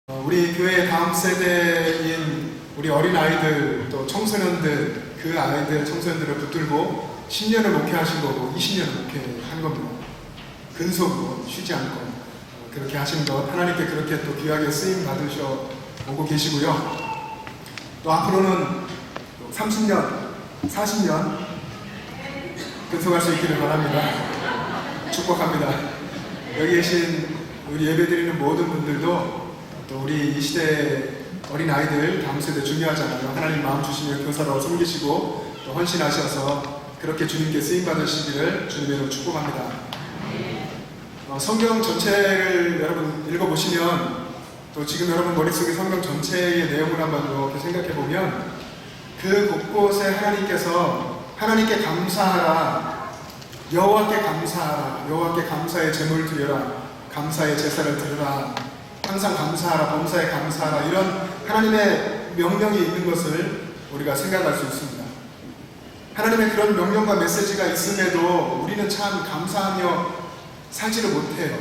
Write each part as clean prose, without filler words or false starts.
우리 교회 다음 세대인 우리 어린아이들 또 청소년들, 그 아이들 청소년들을 붙들고 10년을 목회하신 거고 20년을 목회한 겁니다. 근속으로 쉬지 않고 그렇게 하신 것, 하나님께 그렇게 또 귀하게 쓰임 받으셔 오고 계시고요. 또 앞으로는 30년, 40년 근속할 수 있기를 바랍니다. 축복합니다. 여기 계신 우리 예배드리는 모든 분들도 또 우리 이 시대 어린아이들 다음 세대 중요하잖아요. 하나님 마음 주시며 교사로 섬기시고 또 헌신하셔서 그렇게 주님께 쓰임받으시기를 주님으로 축복합니다. 성경 전체를 여러분 읽어보시면 또 지금 여러분 머릿속에 성경 전체의 내용을 한번 이렇게 생각해보면 그 곳곳에 하나님께서 하나님께 감사하라, 여호와께 감사하라, 여호와께 감사의 제물을 드려라, 감사의 제사를 드려라, 항상 감사하라, 범사에 감사하라, 이런 하나님의 명령이 있는 것을 우리가 생각할 수 있습니다. 하나님의 그런 명령과 메시지가 있음에도 우리는 참 감사하며 살지를 못해요.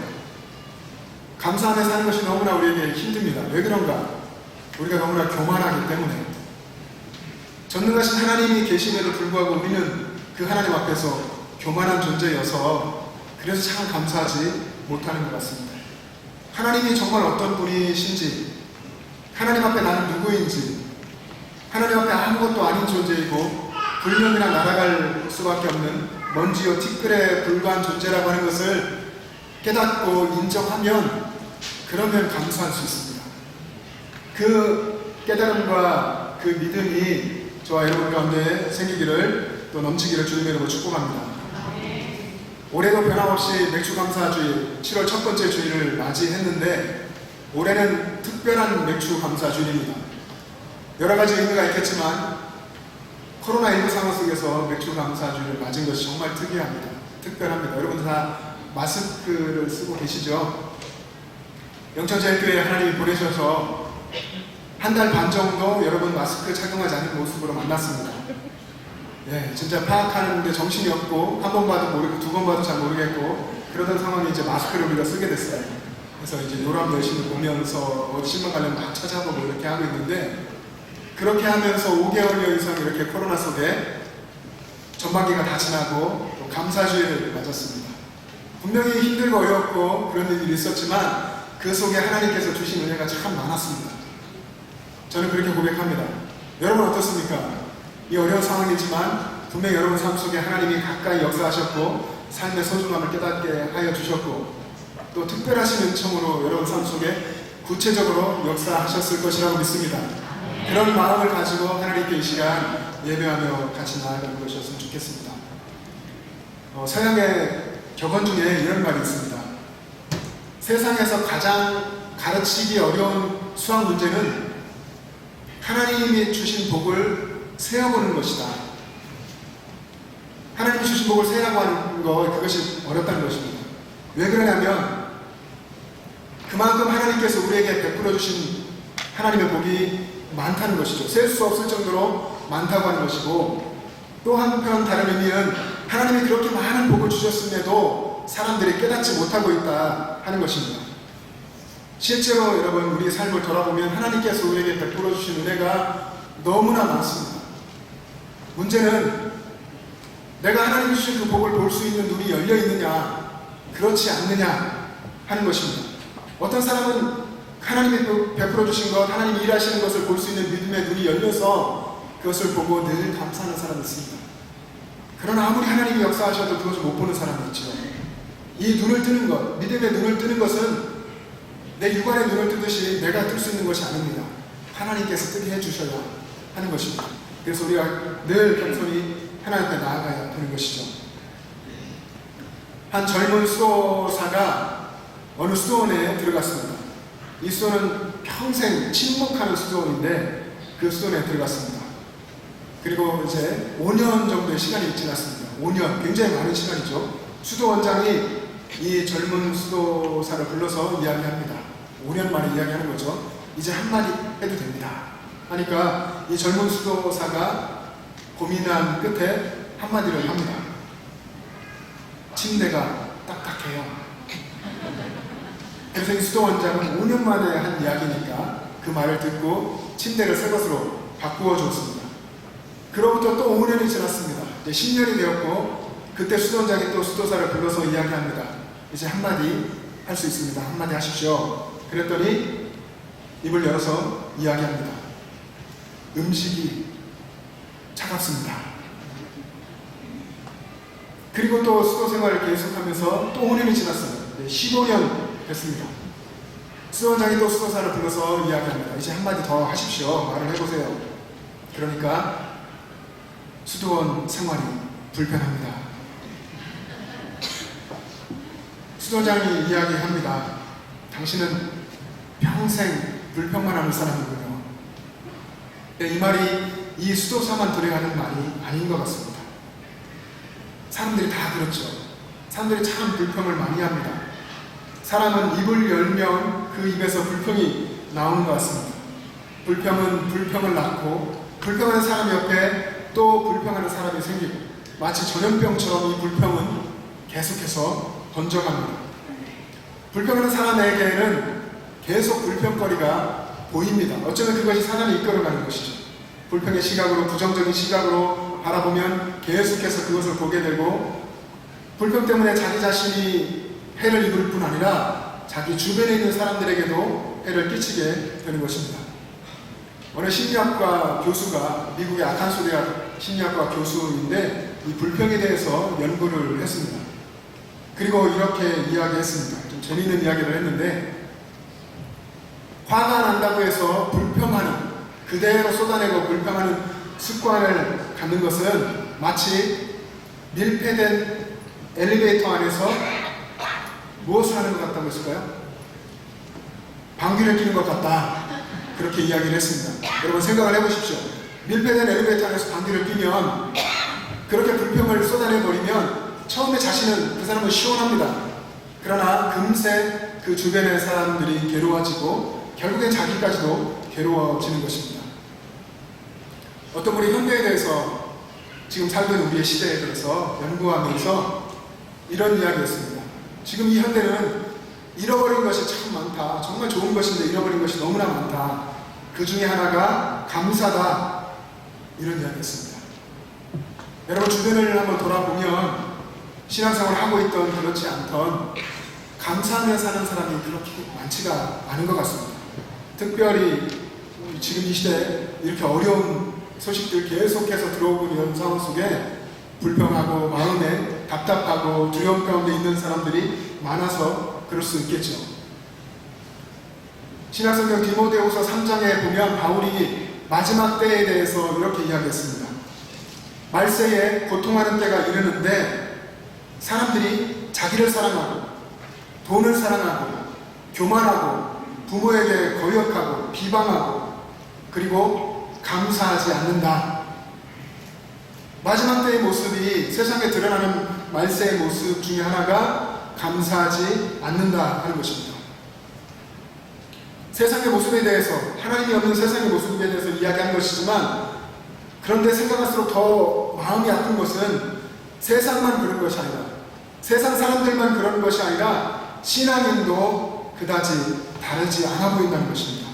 감사하며 사는 것이 너무나 우리에게 힘듭니다. 왜 그런가? 우리가 너무나 교만하기 때문에. 전능하신 하나님이 계심에도 불구하고 우리는 그 하나님 앞에서 교만한 존재여서 그래서 참 감사하지 못하는 것 같습니다. 하나님이 정말 어떤 분이신지, 하나님 앞에 나는 누구인지, 하나님 앞에 아무것도 아닌 존재이고 불명이나 날아갈 수밖에 없는 먼지요 티끌에 불과한 존재라고 하는 것을 깨닫고 인정하면 그러면 감사할 수 있습니다. 그 깨달음과 그 믿음이 저와 여러분 가운데 생기기를 또 넘치기를 주님의 이름으로 축복합니다. 올해도 변함없이 맥주감사주일 7월 첫 번째 주일을 맞이했는데 올해는 특별한 맥주감사주일입니다. 여러 가지 의미가 있겠지만 코로나19 상황 속에서 맥주감사주일을 맞은 것이 정말 특이합니다. 특별합니다. 여러분 다 마스크를 쓰고 계시죠? 영천제일교회에 하나님이 보내셔서 한 달 반 정도 여러분 마스크 착용하지 않은 모습으로 만났습니다. 예, 진짜 파악하는데 정신이 없고 한 번 봐도 모르고 두 번 봐도 잘 모르겠고 그러던 상황에 이제 마스크를 우리가 쓰게 됐어요. 그래서 이제 요람 열심히 보면서 어디 신문 관련 막 찾아보고 이렇게 하고 있는데 그렇게 하면서 5개월여 이상 이렇게 코로나 속에 전반기가 다 지나고 또 감사주일을 맞았습니다. 분명히 힘들고 어렵고 그런 일이 있었지만 그 속에 하나님께서 주신 은혜가 참 많았습니다. 저는 그렇게 고백합니다. 여러분 어떻습니까? 이 어려운 상황이지만 분명히 여러분 삶 속에 하나님이 가까이 역사하셨고 삶의 소중함을 깨닫게 하여 주셨고 또 특별하신 은총으로 여러분 삶 속에 구체적으로 역사하셨을 것이라고 믿습니다. 그런 마음을 가지고 하나님께 이 시간 예배하며 같이 나아가는 것이었으면 좋겠습니다. 서양의 격언 중에 이런 말이 있습니다. 세상에서 가장 가르치기 어려운 수학 문제는 하나님이 주신 복을 세어보는 것이다. 하나님이 주신 복을 세라고 하는 것, 그것이 어렵다는 것입니다. 왜 그러냐면 그만큼 하나님께서 우리에게 베풀어 주신 하나님의 복이 많다는 것이죠. 셀 수 없을 정도로 많다고 하는 것이고 또 한편 다른 의미는 하나님이 그렇게 많은 복을 주셨음에도 사람들이 깨닫지 못하고 있다 하는 것입니다. 실제로 여러분 우리의 삶을 돌아보면 하나님께서 우리에게 베풀어 주신 은혜가 너무나 많습니다. 문제는 내가 하나님이 주신 그 복을 볼 수 있는 눈이 열려 있느냐 그렇지 않느냐 하는 것입니다. 어떤 사람은 하나님이 베풀어 주신 것, 하나님이 일하시는 것을 볼 수 있는 믿음의 눈이 열려서 그것을 보고 늘 감사하는 사람이 있습니다. 그러나 아무리 하나님이 역사하셔도 그것을 못 보는 사람이 있죠. 이 눈을 뜨는 것, 믿음의 눈을 뜨는 것은 내 육안의 눈을 뜨듯이 내가 뜰 수 있는 것이 아닙니다. 하나님께서 뜨게 해주셔야 하는 것입니다. 그래서 우리가 늘 겸손히 하나님 앞에 나아가야 되는 것이죠. 한 젊은 수도사가 어느 수도원에 들어갔습니다. 이 수도는 평생 침묵하는 수도원인데 그 수도원에 들어갔습니다. 그리고 이제 5년 정도의 시간이 지났습니다. 5년, 굉장히 많은 시간이죠. 수도원장이 이 젊은 수도사를 불러서 이야기합니다. 5년 만에 이야기하는 거죠. 이제 한마디 해도 됩니다. 하니까 이 젊은 수도사가 고민한 끝에 한마디를 합니다. 침대가 딱딱해요. 그래서 이 수도 원장은 5년 만에 한 이야기니까 그 말을 듣고 침대를 새 것으로 바꾸어 주었습니다. 그로부터 또 5년이 지났습니다. 이제 10년이 되었고 그때 수도 원장이 또 수도사를 불러서 이야기합니다. 이제 한마디 할 수 있습니다. 한마디 하십시오. 그랬더니 입을 열어서 이야기합니다. 음식이 차갑습니다. 그리고 또 수도 생활을 계속하면서 또 5년이 지났어요. 15년 됐습니다. 수도 원장이 또 수도사를 불러서 이야기합니다. 이제 한마디 더 하십시오. 말을 해보세요. 그러니까 수도원 생활이 불편합니다. 수도원장이 이야기합니다. 당신은 평생 불평만 하는 사람이군요. 이 말이 이 수도사만 들어야 하는 말이 아닌 것 같습니다. 사람들이 다 그렇죠. 사람들이 참 불평을 많이 합니다. 사람은 입을 열면 그 입에서 불평이 나오는 것 같습니다. 불평은 불평을 낳고 불평하는 사람 옆에 또 불평하는 사람이 생기고 마치 전염병처럼 이 불평은 계속해서 번져갑니다. 불평하는 사람에게는 계속 불평거리가 보입니다. 어쩌면 그것이 사단이 이끌어가는 것이죠. 불평의 시각으로, 부정적인 시각으로 바라보면 계속해서 그것을 보게 되고 불평 때문에 자기 자신이 해를 입을 뿐 아니라 자기 주변에 있는 사람들에게도 해를 끼치게 되는 것입니다. 어느 심리학과 교수가 미국의 아칸소 대학 심리학과 교수인데 이 불평에 대해서 연구를 했습니다. 그리고 이렇게 이야기했습니다. 좀 재미있는 이야기를 했는데 화가 난다고 해서 불평하는, 그대로 쏟아내고 불평하는 습관을 갖는 것은 마치 밀폐된 엘리베이터 안에서 무엇을 하는 것 같다고 했을까요? 방귀를 뀌는 것 같다. 그렇게 이야기를 했습니다. 여러분 생각을 해보십시오. 밀폐된 엘리베이터 안에서 방귀를 뀌면 그렇게 불평을 쏟아내버리면 처음에 자신은, 그 사람은 시원합니다. 그러나 금세 그 주변의 사람들이 괴로워지고 결국엔 자기까지도 괴로워지는 것입니다. 어떤 분이 현대에 대해서, 지금 살던 우리의 시대에 대해서 연구하면서 이런 이야기였습니다. 지금 이 현대는 잃어버린 것이 참 많다. 정말 좋은 것인데 잃어버린 것이 너무나 많다. 그 중에 하나가 감사다. 이런 이야기였습니다. 여러분 주변을 한번 돌아보면 신앙생활을 하고 있던 그렇지 않던 감사하며 사는 사람이 그렇게 많지가 않은 것 같습니다. 특별히 지금 이 시대에 이렇게 어려운 소식들 계속해서 들어오고 있는 상황 속에 불평하고 마음에 답답하고 두려움 가운데 있는 사람들이 많아서 그럴 수 있겠죠. 신약성경 디모데후서 3장에 보면 바울이 마지막 때에 대해서 이렇게 이야기했습니다. 말세에 고통하는 때가 이르는데 사람들이 자기를 사랑하고 돈을 사랑하고 교만하고 부모에게 거역하고 비방하고 그리고 감사하지 않는다. 마지막 때의 모습이 세상에 드러나는 말세의 모습 중에 하나가 감사하지 않는다 하는 것입니다. 세상의 모습에 대해서, 하나님이 없는 세상의 모습에 대해서 이야기한 것이지만 그런데 생각할수록 더 마음이 아픈 것은 세상만 그런 것이 아니라, 세상 사람들만 그런 것이 아니라 신앙인도 그다지 다르지 않아 보인다는 것입니다.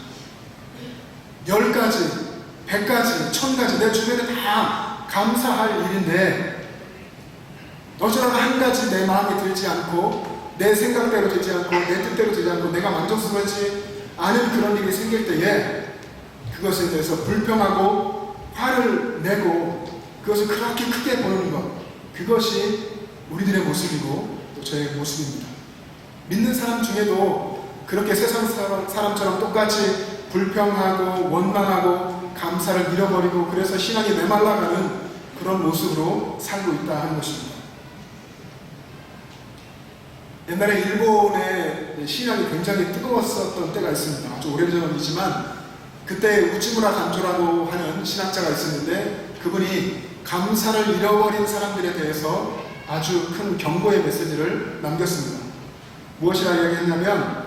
10가지, 100가지, 1000가지 내 주변에 다 감사할 일인데 어쩌다가 한 가지 내 마음에 들지 않고 내 생각대로 되지 않고 내 뜻대로 되지 않고 내가 만족스러워하지 않은 그런 일이 생길 때에 그것에 대해서 불평하고 화를 내고 그것을 그렇게 크게 보는 것, 그것이 우리들의 모습이고 또 저의 모습입니다. 믿는 사람 중에도 그렇게 세상 사람처럼 똑같이 불평하고 원망하고 감사를 잃어버리고 그래서 신앙이 메말라가는 그런 모습으로 살고 있다 하는 것입니다. 옛날에 일본의 신앙이 굉장히 뜨거웠었던 때가 있습니다. 아주 오래전이지만 그때 우치무라 간조라고 하는 신학자가 있었는데 그분이 감사를 잃어버린 사람들에 대해서 아주 큰 경고의 메시지를 남겼습니다. 무엇이라 이야기했냐면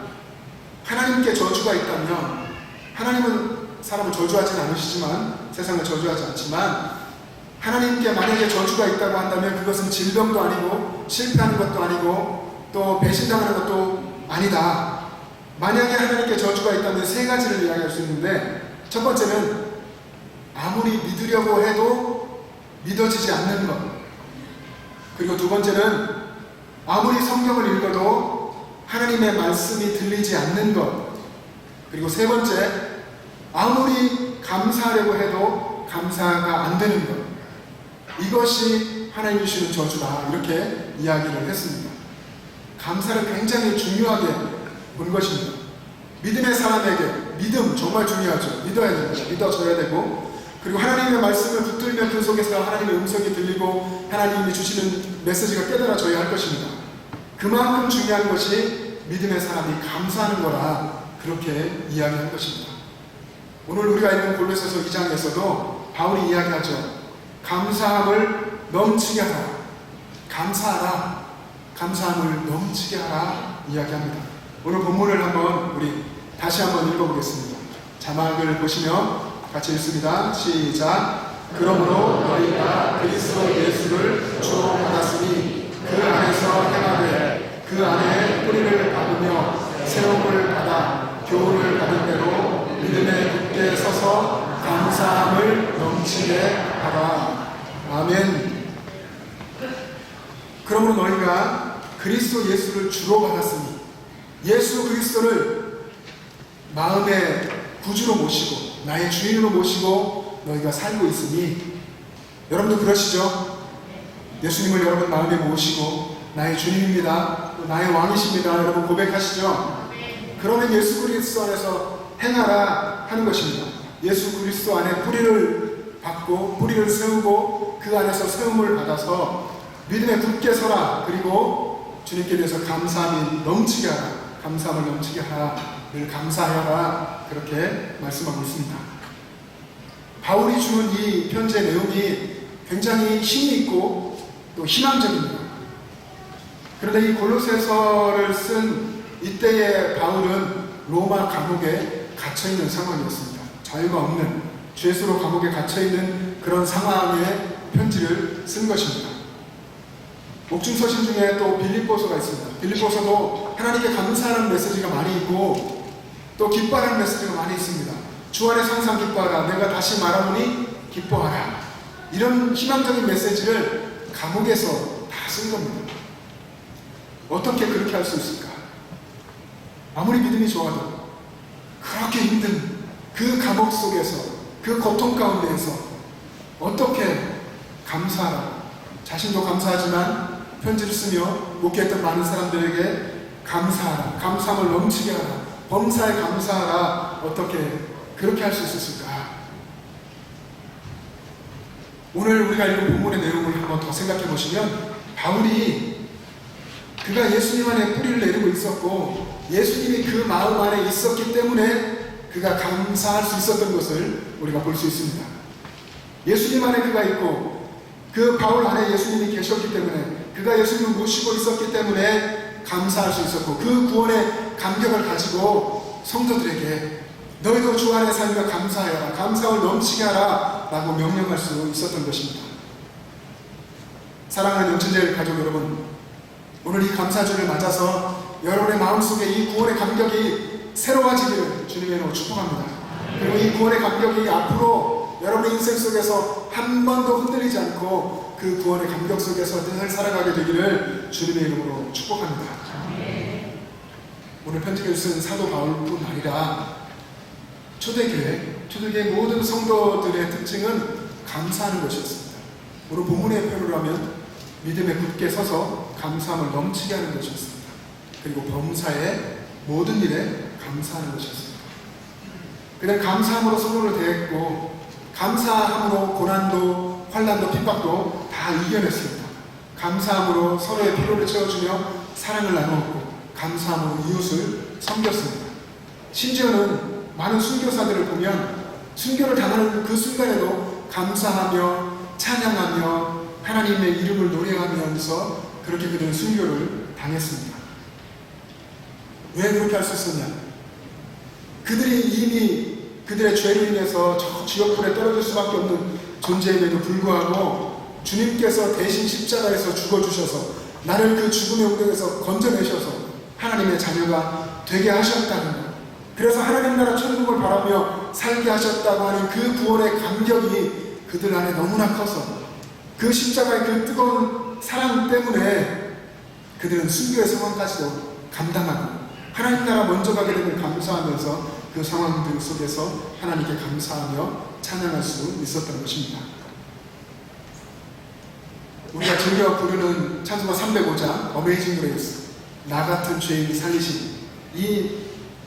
하나님께 저주가 있다면, 하나님은 사람을 저주하진 않으시지만 세상을 저주하지 않지만 하나님께 만약에 저주가 있다고 한다면 그것은 질병도 아니고 실패하는 것도 아니고 또 배신당하는 것도 아니다. 만약에 하나님께 저주가 있다면 세 가지를 이야기할 수 있는데, 첫 번째는 아무리 믿으려고 해도 믿어지지 않는 것. 그리고 두 번째는 아무리 성경을 읽어도 하나님의 말씀이 들리지 않는 것. 그리고 세 번째, 아무리 감사하려고 해도 감사가 안 되는 것. 이것이 하나님 주시는 저주다, 이렇게 이야기를 했습니다. 감사를 굉장히 중요하게 본 것입니다. 믿음의 사람에게 믿음 정말 중요하죠. 믿어야 됩니다. 믿어져야 되고, 그리고 하나님의 말씀을 붙들면 그 속에서 하나님의 음성이 들리고 하나님이 주시는 메시지가 깨달아져야 할 것입니다. 그만큼 중요한 것이 믿음의 사람이 감사하는 거라, 그렇게 이야기한 것입니다. 오늘 우리가 읽은 골로새서 2장에서도 바울이 이야기하죠. 감사함을 넘치게 하라. 감사하라. 감사함을 넘치게 하라 이야기합니다. 오늘 본문을 우리 다시 한번 읽어보겠습니다. 자막을 보시면 같이 읽습니다. 시작. 그러므로 너희가 그리스도 예수를 주로 받았으니 그 안에서 행하되 그 안에 뿌리를 받으며 세움을 받아 교훈을 받은 대로 믿음에 굳게 서서 감사함을 넘치게 하라. 아멘. 그러므로 너희가 그리스도 예수를 주로 받았으니, 예수 그리스도를 마음의 구주로 모시고 나의 주인으로 모시고 너희가 살고 있으니, 여러분도 그러시죠? 예수님을 여러분 마음에 모시고 나의 주님입니다, 나의 왕이십니다, 여러분 고백하시죠? 그러면 예수 그리스도 안에서 행하라 하는 것입니다. 예수 그리스도 안에 뿌리를 받고 뿌리를 세우고 그 안에서 세움을 받아서 믿음에 굳게 서라. 그리고 주님께 대해서 감사함이 넘치게 하라. 감사함을 넘치게 하라. 늘 감사하라. 그렇게 말씀하고 있습니다. 바울이 주는 이 편지의 내용이 굉장히 힘이 있고 또 희망적입니다. 그런데 이 골로새서를 쓴 이때의 바울은 로마 감옥에 갇혀있는 상황이었습니다. 자유가 없는, 죄수로 감옥에 갇혀있는 그런 상황에 편지를 쓴 것입니다. 옥중서신 중에 또 빌립보서가 있습니다. 빌립보서도 하나님께 감사하는 메시지가 많이 있고 또 기뻐하는 메시지가 많이 있습니다. 주 안에서 항상 기뻐하라. 내가 다시 말하노니 기뻐하라. 이런 희망적인 메시지를 감옥에서 다 쓴 겁니다. 어떻게 그렇게 할 수 있을까? 아무리 믿음이 좋아도 그렇게 힘든 그 감옥 속에서, 그 고통 가운데에서 어떻게 감사하라. 자신도 감사하지만 편지를 쓰며 목회했던 많은 사람들에게 감사하라, 감사함을 넘치게 하라, 범사에 감사하라. 어떻게 그렇게 할 수 있었을까? 오늘 우리가 읽은 본문의 내용을 한번 더 생각해 보시면, 바울이 그가 예수님 안에 뿌리를 내리고 있었고 예수님이 그 마음 안에 있었기 때문에 그가 감사할 수 있었던 것을 우리가 볼 수 있습니다. 예수님 안에 그가 있고 그 바울 안에 예수님이 계셨기 때문에, 그가 예수님을 모시고 있었기 때문에 감사할 수 있었고, 그 구원의 감격을 가지고 성도들에게 너희도 주 안에 살며 감사하여라, 감사를 넘치게 하라 라고 명령할 수 있었던 것입니다. 사랑하는 영천제 가족 여러분, 오늘 이 감사주를 맞아서 여러분의 마음속에 이 구원의 감격이 새로워지기를 주님의 이름으로 축복합니다. 그리고 이 구원의 감격이 앞으로 여러분의 인생 속에서 한 번도 흔들리지 않고 그 구원의 감격 속에서 늘 살아가게 되기를 주님의 이름으로 축복합니다. 오늘 편지를 쓴 사도 바울뿐 아니라 초대교회 모든 성도들의 특징은 감사하는 것이었습니다. 오늘 본문의 표현으로 하면 믿음에 굳게 서서 감사함을 넘치게 하는 것이었습니다. 그리고 범사의 모든 일에 감사하는 것이었습니다. 그냥 감사함으로 서로를 대했고, 감사함으로 고난도, 환난도, 핍박도 다 이겨냈습니다. 감사함으로 서로의 필요를 채워주며 사랑을 나누었고, 감사함으로 이웃을 섬겼습니다. 심지어는 많은 순교사들을 보면 순교를 당하는 그 순간에도 감사하며 찬양하며 하나님의 이름을 노래하면서 그렇게 그들은 순교를 당했습니다. 왜 그렇게 할 수 있었냐? 그들이 이미 그들의 죄로 인해서 저 지옥불에 떨어질 수밖에 없는 존재임에도 불구하고 주님께서 대신 십자가에서 죽어주셔서 나를 그 죽음의 우정에서 건져내셔서 하나님의 자녀가 되게 하셨다는 것. 그래서 하나님 나라 천국을 바라며 살게 하셨다고 하는 그 구원의 감격이 그들 안에 너무나 커서 그 십자가의 그 뜨거운 사랑 때문에 그들은 순교의 상황까지도 감당하고 하나님 나라 먼저 가게 되면 감사하면서 그 상황들 속에서 하나님께 감사하며 찬양할 수 있었던 것입니다. 우리가 즐겨 부르는 찬송가 305장 어메이징 그레이스, 나 같은 죄인 살리신, 이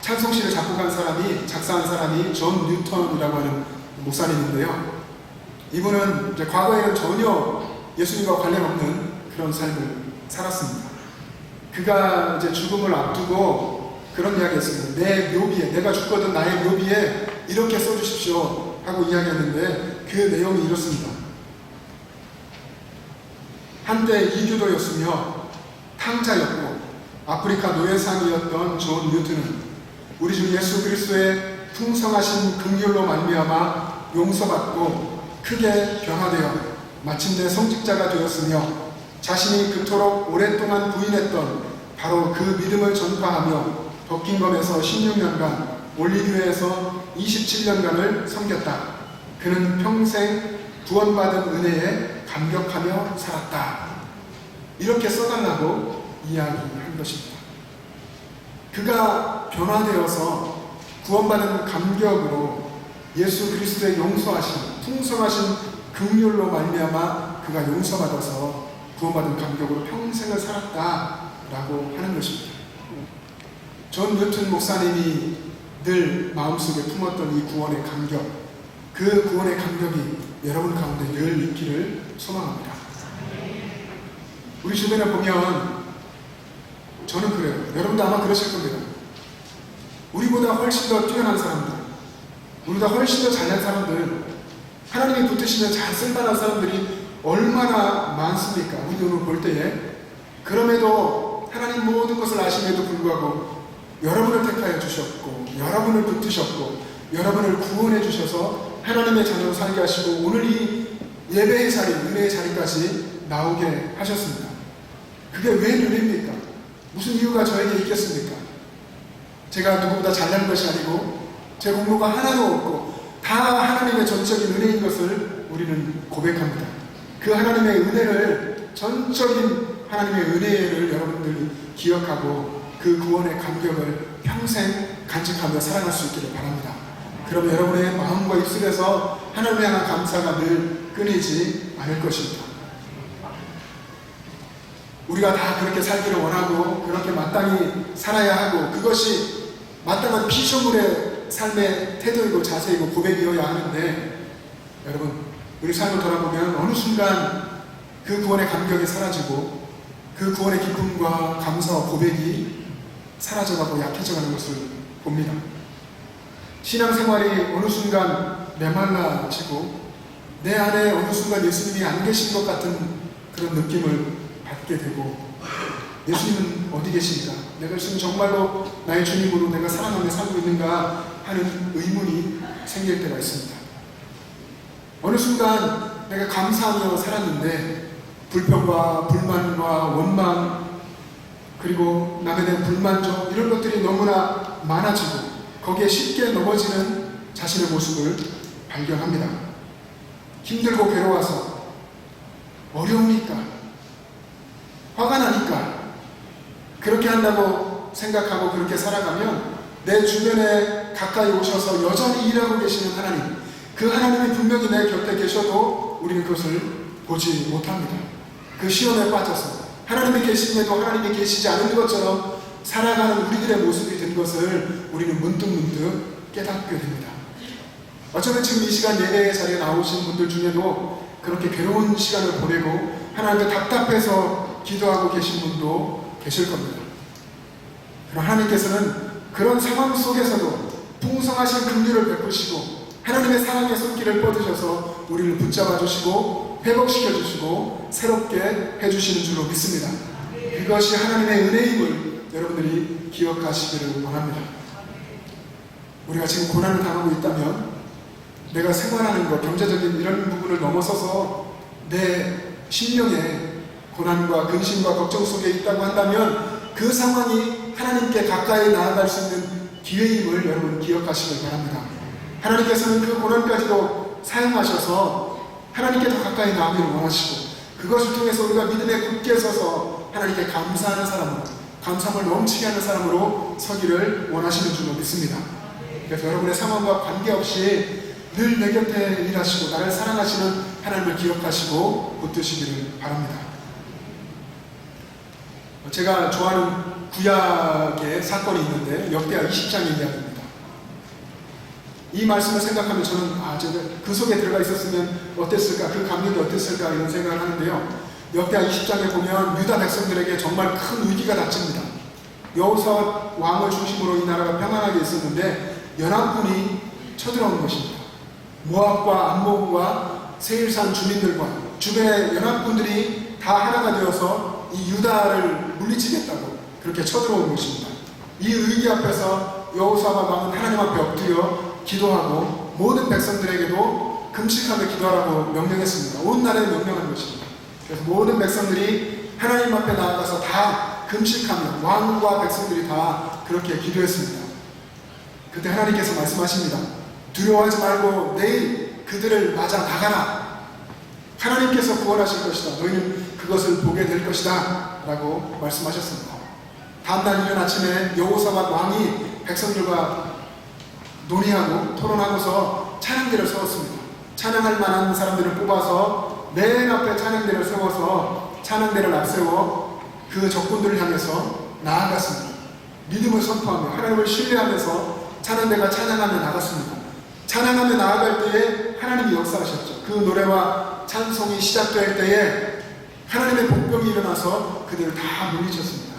찬송시를 작사한 사람이 존 뉴턴이라고 하는 목사님인데요. 이분은 이제 과거에는 전혀 예수님과 관련 없는 그런 삶을 살았습니다. 그가 이제 죽음을 앞두고 그런 이야기 했습니다. 내 묘비에, 내가 죽거든 나의 묘비에 이렇게 써주십시오 하고 이야기했는데 그 내용이 이렇습니다. 한때 이교도였으며 탕자였고 아프리카 노예상이었던 존 뉴턴은 우리 주 예수 그리스도의 풍성하신 긍휼로 말미암아 용서받고 크게 변화되어 마침내 성직자가 되었으며 자신이 그토록 오랫동안 부인했던 바로 그 믿음을 전파하며 버킹엄에서 16년간, 올리브에서 27년간을 섬겼다. 그는 평생 구원받은 은혜에 감격하며 살았다. 이렇게 써달라고 이야기한 것입니다. 그가 변화되어서 구원받은 감격으로 예수 그리스도의 용서하신 풍성하신 긍휼로 말미암아 그가 용서받아서 구원받은 감격으로 평생을 살았다라고 하는 것입니다. 존 뉴턴 목사님이 늘 마음속에 품었던 이 구원의 감격, 그 구원의 감격이 여러분 가운데 늘 있기를 소망합니다. 우리 주변에 보면 저는 그래요. 여러분도 아마 그러실 겁니다. 우리보다 훨씬 더 뛰어난 사람들, 우리보다 훨씬 더 잘난 사람들, 하나님이 붙으시면 잘 쓸만한 사람들이 얼마나 많습니까? 우리 눈을 볼 때에. 그럼에도 하나님 모든 것을 아심에도 불구하고 여러분을 택하여 주셨고 여러분을 붙드셨고 여러분을 구원해 주셔서 하나님의 자녀로 살게 하시고 오늘 이 예배의 자리, 은혜의 자리까지 나오게 하셨습니다. 그게 왜 은혜입니까? 무슨 이유가 저에게 있겠습니까? 제가 누구보다 잘난 것이 아니고 제 공로가 하나도 없고 다 하나님의 전적인 은혜인 것을 우리는 고백합니다. 그 하나님의 은혜를, 전적인 하나님의 은혜를 여러분들이 기억하고 그 구원의 감격을 평생 간직하며 살아갈 수 있기를 바랍니다. 그럼 여러분의 마음과 입술에서 하나님을 향한 감사가 늘 끊이지 않을 것입니다. 우리가 다 그렇게 살기를 원하고 그렇게 마땅히 살아야 하고 그것이 마땅한 피조물의 삶의 태도이고 자세이고 고백이어야 하는데 여러분 우리 삶을 돌아보면 어느 순간 그 구원의 감격이 사라지고 그 구원의 기쁨과 감사와 고백이 사라져가고 약해져가는 것을 봅니다. 신앙생활이 어느 순간 메말라지고 내 안에 어느 순간 예수님이 안 계신 것 같은 그런 느낌을 받게 되고 예수님은 어디 계신가? 내가 지금 정말로 나의 주님으로 내가 사랑하며 살고 있는가 하는 의문이 생길 때가 있습니다. 어느 순간 내가 감사하며 살았는데 불평과 불만과 원망 그리고 남에 대한 불만족 이런 것들이 너무나 많아지고 거기에 쉽게 넘어지는 자신의 모습을 발견합니다. 힘들고 괴로워서 어려우니까 화가 나니까 그렇게 한다고 생각하고 그렇게 살아가면 내 주변에 가까이 오셔서 여전히 일하고 계시는 하나님, 그 하나님이 분명히 내 곁에 계셔도 우리는 그것을 보지 못합니다. 그 시험에 빠져서 하나님이 계심에도 하나님이 계시지 않은 것처럼 살아가는 우리들의 모습이 된 것을 우리는 문득문득 깨닫게 됩니다. 어쩌면 지금 이 시간 예배의 자리에 나오신 분들 중에도 그렇게 괴로운 시간을 보내고 하나님께 답답해서 기도하고 계신 분도 계실 겁니다. 그럼 하나님께서는 그런 상황 속에서도 풍성하신 긍휼을 베푸시고 하나님의 사랑의 손길을 뻗으셔서 우리를 붙잡아 주시고 회복시켜 주시고 새롭게 해주시는 줄로 믿습니다. 그것이 하나님의 은혜임을 여러분들이 기억하시기를 원합니다. 우리가 지금 고난을 당하고 있다면 내가 생활하는 것, 경제적인 이런 부분을 넘어서서 내 심령에 고난과 근심과 걱정 속에 있다고 한다면 그 상황이 하나님께 가까이 나아갈 수 있는 기회임을 여러분 기억하시길 바랍니다. 하나님께서는 그 고난까지도 사용하셔서 하나님께 더 가까이 나아가기를 원하시고, 그것을 통해서 우리가 믿음에 굳게 서서 하나님께 감사하는 사람으로, 감사함을 넘치게 하는 사람으로 서기를 원하시는 줄로 믿습니다. 그래서 여러분의 상황과 관계없이 늘 내 곁에 일하시고 나를 사랑하시는 하나님을 기억하시고 붙드시기를 바랍니다. 제가 좋아하는 구약의 사건이 있는데 역대하 20장의 이야기입니다. 이 말씀을 생각하면 저는 제가 그 속에 들어가 있었으면 어땠을까, 그 감격이 어땠을까 이런 생각을 하는데요. 역대하 20장에 보면 유다 백성들에게 정말 큰 위기가 닥칩니다. 여호사밧 왕을 중심으로 이 나라가 평안하게 있었는데 연합군이 쳐들어오는 것입니다. 모압과 암몬과 세일산 주민들과 주변의 연합군들이 다 하나가 되어서 이 유다를 물리치겠다고 그렇게 쳐들어오는 것입니다. 이 위기 앞에서 여호사밧 왕은 하나님 앞에 엎드려 기도하고 모든 백성들에게도 금식하며 기도하라고 명령했습니다. 온 나라에 명령한 것입니다. 그래서 모든 백성들이 하나님 앞에 나아가서 다 금식하며 왕과 백성들이 다 그렇게 기도했습니다. 그때 하나님께서 말씀하십니다. 두려워하지 말고 내일 그들을 맞아 나가라. 하나님께서 구원하실 것이다. 너희는 그것을 보게 될 것이다 라고 말씀하셨습니다. 다음날 이른 아침에 여호사밧 왕이 백성들과 논의하고 토론하고서 찬양대를 세웠습니다. 찬양할 만한 사람들을 뽑아서 맨 앞에 찬양대를 세워서 찬양대를 앞세워 그 적군들을 향해서 나아갔습니다. 믿음을 선포하며 하나님을 신뢰하면서 찬양대가 찬양하며 나갔습니다. 찬양하며 나아갈 때에 하나님이 역사하셨죠. 그 노래와 찬송이 시작될 때에 하나님의 복병이 일어나서 그들을 다 물리쳤습니다.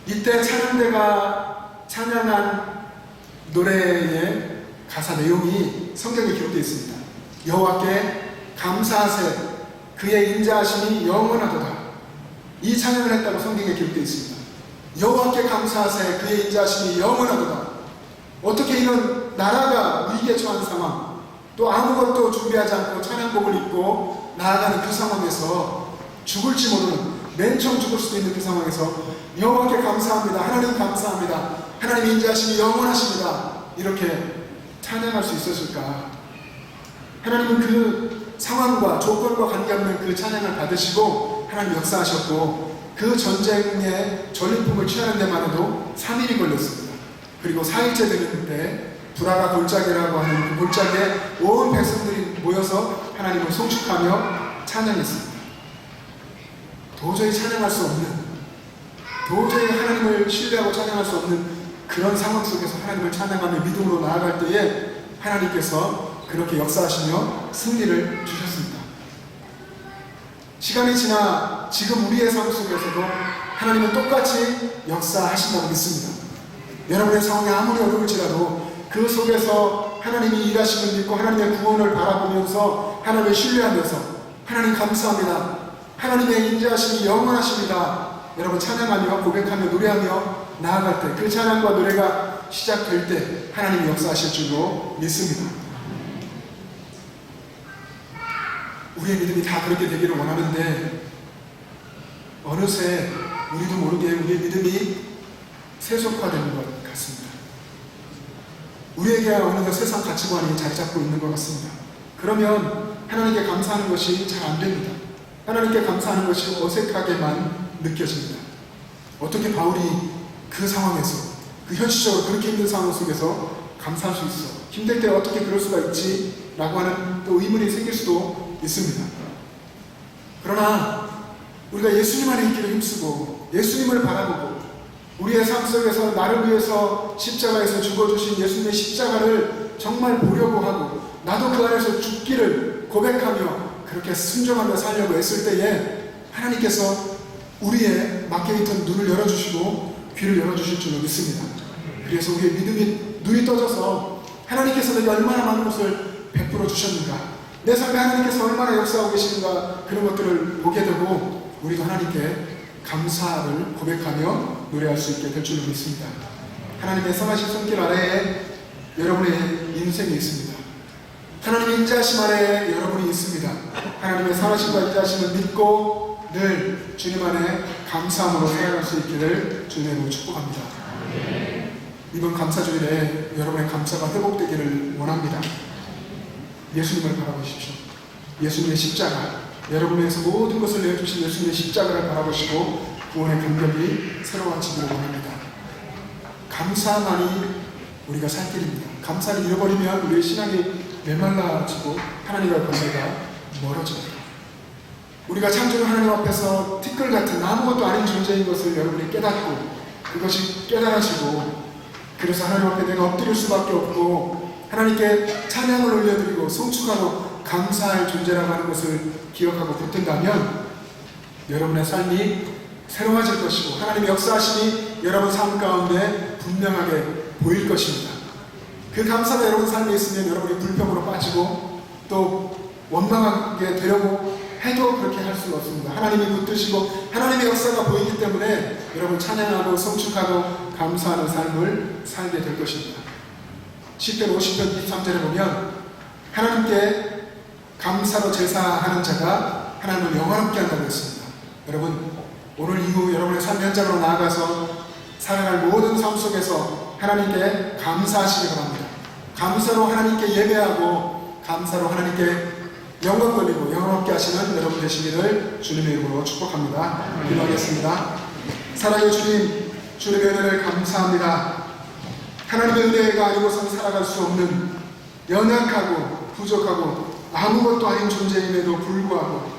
이때 찬양대가 찬양한 노래의 가사 내용이 성경에 기록되어 있습니다. 여호와께 감사하세 그의 인자하심이 영원하도다. 이 찬양을 했다고 성경에 기록되어 있습니다. 여호와께 감사하세 그의 인자하심이 영원하도다. 어떻게 이런 나라가 위기에 처한 상황, 또 아무것도 준비하지 않고 찬양복을 입고 나아가는 그 상황에서 죽을지 모르는, 맨 처음 죽을 수도 있는 그 상황에서 여호와께 감사합니다. 하나님 감사합니다. 하나님의 인자하심이 영원하십니다. 이렇게 찬양할 수 있었을까? 하나님은 그 상황과 조건과 관계없는 그 찬양을 받으시고 하나님 역사하셨고, 그 전쟁의 전리품을 취하는 데만 해도 3일이 걸렸습니다. 그리고 4일째 되는 때 브라가 골짜기라고 하는 그 골짜기에 온 백성들이 모여서 하나님을 송축하며 찬양했습니다. 도저히 찬양할 수 없는, 도저히 하나님을 신뢰하고 찬양할 수 없는 그런 상황 속에서 하나님을 찬양하며 믿음으로 나아갈 때에 하나님께서 그렇게 역사하시며 승리를 주셨습니다. 시간이 지나 지금 우리의 삶 속에서도 하나님은 똑같이 역사하신다고 믿습니다. 여러분의 상황이 아무리 어려울지라도 그 속에서 하나님이 일하심을 믿고 하나님의 구원을 바라보면서 하나님을 신뢰하면서 하나님 감사합니다. 하나님의 인자하심이 영원하십니다. 여러분 찬양하며 고백하며 노래하며 나아갈 때, 그 찬양과 노래가 시작될 때 하나님이 역사하실 줄로 믿습니다. 우리의 믿음이 다 그렇게 되기를 원하는데 어느새 우리도 모르게 우리의 믿음이 세속화되는 것 같습니다. 우리에게 어느새 세상 가치관이 자리 잡고 있는 것 같습니다. 그러면 하나님께 감사하는 것이 잘 안 됩니다. 하나님께 감사하는 것이 어색하게만 느껴집니다. 어떻게 바울이 그 상황에서, 그 현실적으로 그렇게 힘든 상황 속에서 감사할 수 있어? 힘들 때 어떻게 그럴 수가 있지? 라고 하는 또 의문이 생길 수도 있습니다. 그러나 우리가 예수님 안에 있기를 힘쓰고 예수님을 바라보고 우리의 삶 속에서 나를 위해서 십자가에서 죽어주신 예수님의 십자가를 정말 보려고 하고 나도 그 안에서 죽기를 고백하며 그렇게 순종하며 살려고 애쓸 때에 하나님께서 우리의 막혀있던 눈을 열어주시고 귀를 열어주실 줄로 믿습니다. 그래서 우리의 믿음이 눈이 떠져서 하나님께서 내게 얼마나 많은 것을 베풀어 주셨는가, 내 삶에 하나님께서 얼마나 역사하고 계시는가, 그런 것들을 보게 되고 우리도 하나님께 감사를 고백하며 노래할 수 있게 될 줄로 믿습니다. 하나님의 선하신 손길 아래에 여러분의 인생이 있습니다. 하나님의 인자하심 아래에 여러분이 있습니다. 하나님의 선하심과 인자하심을 믿고 늘 주님 안에 감사함으로 살아갈 수 있기를 주님으로 축복합니다. 이번 감사주일에 여러분의 감사가 회복되기를 원합니다. 예수님을 바라보십시오. 예수님의 십자가, 여러분을 위해서 모든 것을 내어주신 예수님의 십자가를 바라보시고 구원의 감격이 새로워지기를 원합니다. 감사만이 우리가 살 길입니다. 감사를 잃어버리면 우리의 신앙이 메말라지고 하나님과의 관계가 멀어집니다. 우리가 창조주 하나님 앞에서 티끌 같은 아무것도 아닌 존재인 것을 여러분이 깨닫고 그것이 깨달아지고 그래서 하나님 앞에 내가 엎드릴 수밖에 없고 하나님께 찬양을 올려드리고 송축하고 감사할 존재라고 하는 것을 기억하고 붙든다면 여러분의 삶이 새로워질 것이고 하나님의 역사하심이 여러분 삶 가운데 분명하게 보일 것입니다. 그 감사가 여러분 삶에 있으면 여러분이 불평으로 빠지고 또 원망하게 되려고 해도 그렇게 할 수가 없습니다. 하나님이 붙드시고 하나님의 역사가 보이기 때문에 여러분 찬양하고 성축하고 감사하는 삶을 살게 될 것입니다. 시편 50편 23절에 보면 하나님께 감사로 제사하는 자가 하나님을 영원롭게 한다고 했습니다. 여러분 오늘 이후 여러분의 삶 현장으로 나아가서 살아갈 모든 삶 속에서 하나님께 감사하시기 바랍니다. 감사로 하나님께 예배하고 감사로 하나님께 영광 돌리고 영원롭게 하시는 여러분 되시기를 주님의 이름으로 축복합니다. 기도하겠습니다. 사랑의 주님, 주님의 은혜를 감사합니다. 하나님의 은혜가 아니고선 살아갈 수 없는 연약하고 부족하고 아무것도 아닌 존재임에도 불구하고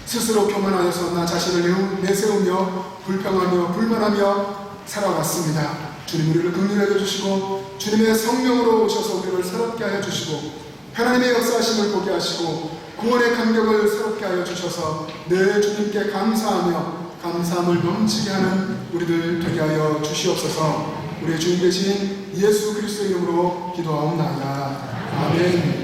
스스로 교만하여서 나 자신을 내세우며 불평하며 불만하며 살아왔습니다. 주님 우리를 긍휼히 여겨주시고 주님의 성령으로 오셔서 우리를 새롭게 하여 주시고 하나님의 역사하심을 보게 하시고 구원의 감격을 새롭게 하여 주셔서 늘 주님께 감사하며 감사함을 넘치게 하는 우리들 되게 하여 주시옵소서. 우리의 주님 되신 예수 그리스도의 이름으로 기도하옵나이다. 아멘.